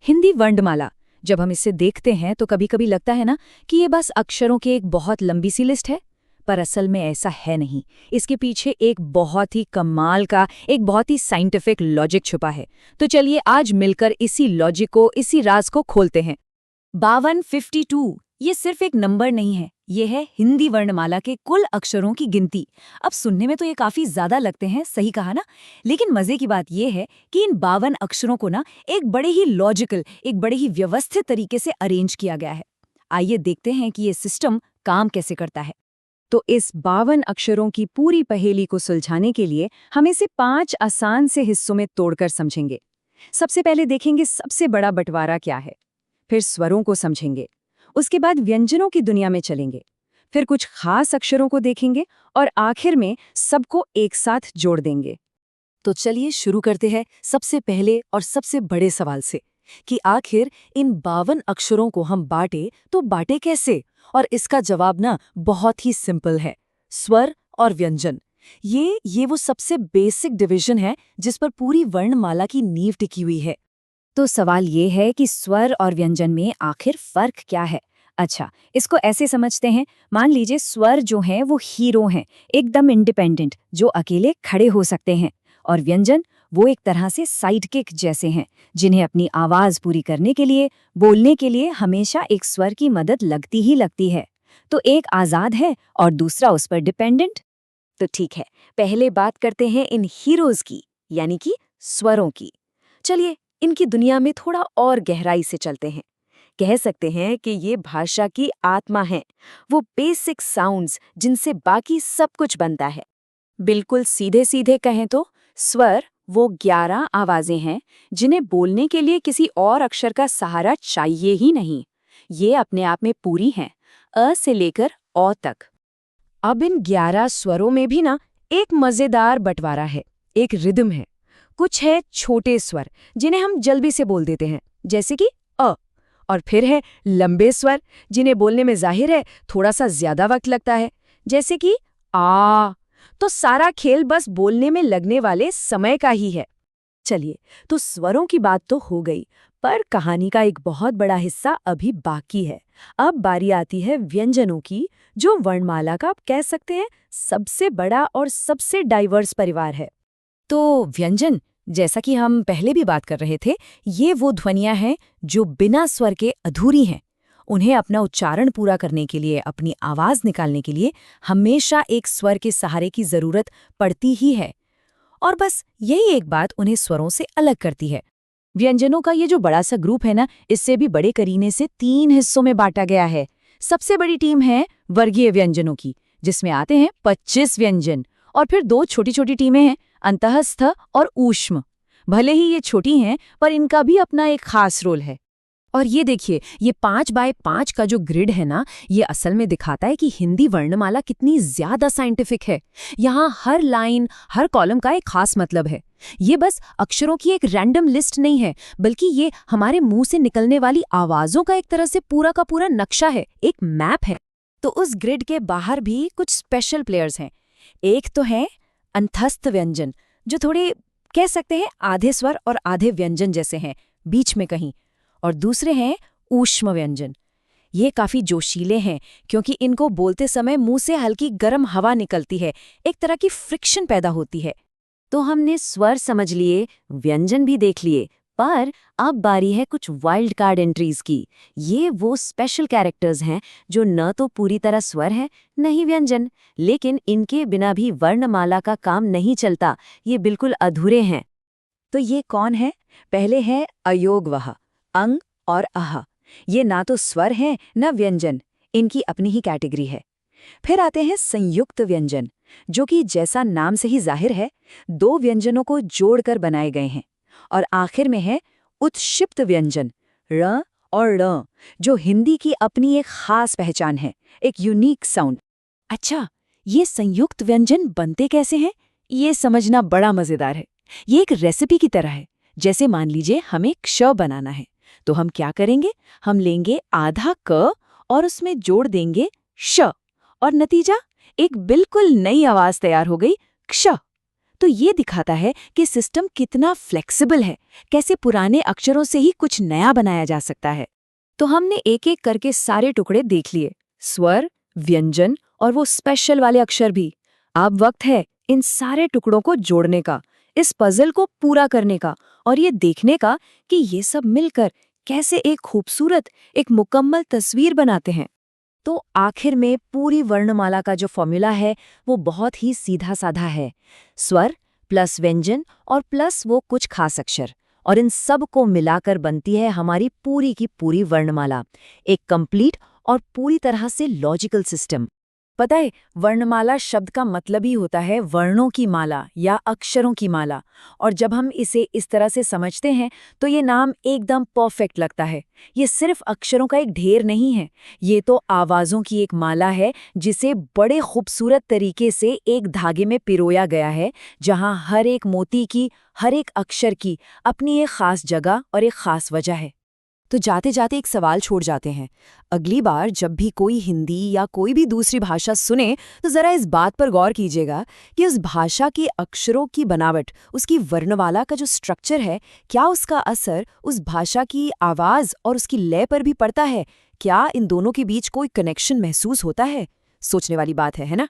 हिंदी वर्णमाला जब हम इसे देखते हैं तो कभी कभी लगता है ना कि ये बस अक्षरों की एक बहुत लंबी सी लिस्ट है। पर असल में ऐसा है नहीं। इसके पीछे एक बहुत ही कमाल का, एक बहुत ही साइंटिफिक लॉजिक छुपा है। तो चलिए आज मिलकर इसी लॉजिक को, इसी राज को खोलते हैं। 52 ये सिर्फ एक नंबर नहीं है, ये है हिंदी वर्णमाला के कुल अक्षरों की गिनती। अब सुनने में तो ये काफी ज्यादा लगते हैं, सही कहा ना? लेकिन मजे की बात ये है कि इन 52 अक्षरों को ना एक बड़े ही लॉजिकल, एक बड़े ही व्यवस्थित तरीके से अरेंज किया गया है। आइए देखते हैं कि ये सिस्टम काम कैसे करता है। तो इस 52 अक्षरों की पूरी पहेली को सुलझाने के लिए हम इसे 5 आसान से हिस्सों में तोड़कर समझेंगे। सबसे पहले देखेंगे सबसे बड़ा बंटवारा क्या है, फिर स्वरों को समझेंगे, उसके बाद व्यंजनों की दुनिया में चलेंगे, फिर कुछ खास अक्षरों को देखेंगे और आखिर में सबको एक साथ जोड़ देंगे। तो चलिए शुरू करते हैं सबसे पहले और सबसे बड़े सवाल से कि आखिर इन 52 अक्षरों को हम बांटे तो बांटे कैसे। और इसका जवाब ना बहुत ही सिंपल है, स्वर और व्यंजन। ये वो सबसे बेसिक डिवीजन है जिस पर पूरी वर्णमाला की नींव टिकी हुई है। तो सवाल ये है कि स्वर और व्यंजन में आखिर फर्क क्या है। अच्छा, इसको ऐसे समझते हैं, मान लीजिए स्वर जो हैं वो हीरो हैं, एकदम इंडिपेंडेंट, जो अकेले खड़े हो सकते हैं, और व्यंजन वो एक तरह से साइडकिक जैसे हैं, जिन्हें अपनी आवाज पूरी करने के लिए, बोलने के लिए हमेशा एक स्वर की मदद लगती ही लगती है। तो एक आजाद है और दूसरा उस पर डिपेंडेंट। तो ठीक है, पहले बात करते हैं इन हीरोज की, यानी कि स्वरों की। चलिए इनकी दुनिया में थोड़ा और गहराई से चलते हैं। कह सकते हैं कि ये भाषा की आत्मा है, वो बेसिक साउंड्स जिनसे बाकी सब कुछ बनता है। बिल्कुल सीधे सीधे कहें तो स्वर वो 11 आवाजें हैं जिन्हें बोलने के लिए किसी और अक्षर का सहारा चाहिए ही नहीं। ये अपने आप में पूरी हैं, अ से लेकर औ तक। अब इन 11 स्वरों में भी ना एक मजेदार बंटवारा है, एक रिदम है। कुछ है छोटे स्वर जिन्हें हम जल्दी से बोल देते हैं, जैसे कि अ, और फिर है लंबे स्वर जिन्हें बोलने में जाहिर है थोड़ा सा ज्यादा वक्त लगता है, जैसे कि आ। तो सारा खेल बस बोलने में लगने वाले समय का ही है। चलिए, तो स्वरों की बात तो हो गई, पर कहानी का एक बहुत बड़ा हिस्सा अभी बाकी है। अब बारी आती है व्यंजनों की, जो वर्णमाला का आप कह सकते हैं सबसे बड़ा और सबसे डाइवर्स परिवार है। तो व्यंजन, जैसा कि हम पहले भी बात कर रहे थे, ये वो ध्वनियां हैं जो बिना स्वर के अधूरी हैं। उन्हें अपना उच्चारण पूरा करने के लिए, अपनी आवाज निकालने के लिए हमेशा एक स्वर के सहारे की जरूरत पड़ती ही है। और बस यही एक बात उन्हें स्वरों से अलग करती है। व्यंजनों का ये जो बड़ा सा ग्रुप है ना, इससे भी बड़े करीने से 3 हिस्सों में बांटा गया है। सबसे बड़ी टीम है वर्गीय व्यंजनों की, जिसमें आते हैं 25 व्यंजन, और फिर 2 छोटी छोटी टीमें हैं, अंतःस्थ और ऊष्म। भले ही ये छोटी हैं, पर इनका भी अपना एक खास रोल है। और ये देखिए, ये 5x5 का जो ग्रिड है ना, ये असल में दिखाता है कि हिंदी वर्णमाला कितनी ज्यादा साइंटिफिक है। यहाँ हर लाइन, हर कॉलम का एक खास मतलब है। ये बस अक्षरों की एक रैंडम लिस्ट नहीं है, बल्कि ये हमारे मुंह से निकलने वाली आवाजों का एक तरह से पूरा का पूरा नक्शा है, एक मैप है। तो उस ग्रिड के बाहर भी कुछ स्पेशल प्लेयर्स हैं। एक तो है अंतःस्थ व्यंजन, जो थोड़े कह सकते हैं आधे स्वर और आधे व्यंजन जैसे हैं, बीच में कहीं। और दूसरे हैं ऊष्म व्यंजन। ये काफी जोशीले हैं, क्योंकि इनको बोलते समय मुंह से हल्की गर्म हवा निकलती है, एक तरह की फ्रिक्शन पैदा होती है। तो हमने स्वर समझ लिए, व्यंजन भी देख लिए, पर अब बारी है कुछ वाइल्ड कार्ड एंट्रीज की। ये वो स्पेशल कैरेक्टर्स हैं जो न तो पूरी तरह स्वर हैं, न ही व्यंजन, लेकिन इनके बिना भी वर्णमाला का काम नहीं चलता, ये बिल्कुल अधूरे हैं। तो ये कौन है? पहले है अयोगवः, अंग और अह। ये ना तो स्वर हैं न व्यंजन, इनकी अपनी ही कैटेगरी है। फिर आते हैं संयुक्त व्यंजन, जो कि जैसा नाम से ही जाहिर है, 2 व्यंजनों को जोड़कर बनाए गए हैं। और आखिर में है उत्क्षिप्त व्यंजन, र और ड़, जो हिंदी की अपनी एक खास पहचान है, एक यूनिक साउंड। अच्छा, ये संयुक्त व्यंजन बनते कैसे हैं? ये समझना बड़ा मजेदार है। ये एक रेसिपी की तरह है। जैसे मान लीजिए हमें क्ष बनाना है, तो हम क्या करेंगे? हम लेंगे आधा क और उसमें जोड़ देंगे श, और नतीजा एक बिल्कुल नई आवाज तैयार हो गई, क्ष। तो ये दिखाता है कि सिस्टम कितना फ्लेक्सिबल है, कैसे पुराने अक्षरों से ही कुछ नया बनाया जा सकता है। तो हमने एक एक करके सारे टुकड़े देख लिए, स्वर, व्यंजन और वो स्पेशल वाले अक्षर भी। अब वक्त है इन सारे टुकड़ों को जोड़ने का, इस पजल को पूरा करने का और ये देखने का कि ये सब मिलकर कैसे एक खूबसूरत, एक मुकम्मल तस्वीर बनाते हैं। तो आखिर में पूरी वर्णमाला का जो फॉर्मूला है वो बहुत ही सीधा साधा है। स्वर प्लस व्यंजन और प्लस वो कुछ खास अक्षर, और इन सब को मिलाकर बनती है हमारी पूरी की पूरी वर्णमाला, एक कंप्लीट और पूरी तरह से लॉजिकल सिस्टम। पता है, वर्णमाला शब्द का मतलब ही होता है वर्णों की माला या अक्षरों की माला, और जब हम इसे इस तरह से समझते हैं तो ये नाम एकदम परफेक्ट लगता है। ये सिर्फ अक्षरों का एक ढेर नहीं है, ये तो आवाज़ों की एक माला है जिसे बड़े खूबसूरत तरीके से एक धागे में पिरोया गया है, जहाँ हर एक मोती की, हर एक अक्षर की अपनी एक खास जगह और एक खास वजह है। तो जाते जाते एक सवाल छोड़ जाते हैं, अगली बार जब भी कोई हिंदी या कोई भी दूसरी भाषा सुने तो ज़रा इस बात पर गौर कीजिएगा कि उस भाषा के अक्षरों की बनावट, उसकी वर्णमाला का जो स्ट्रक्चर है, क्या उसका असर उस भाषा की आवाज़ और उसकी लय पर भी पड़ता है? क्या इन दोनों के बीच कोई कनेक्शन महसूस होता है? सोचने वाली बात है ना?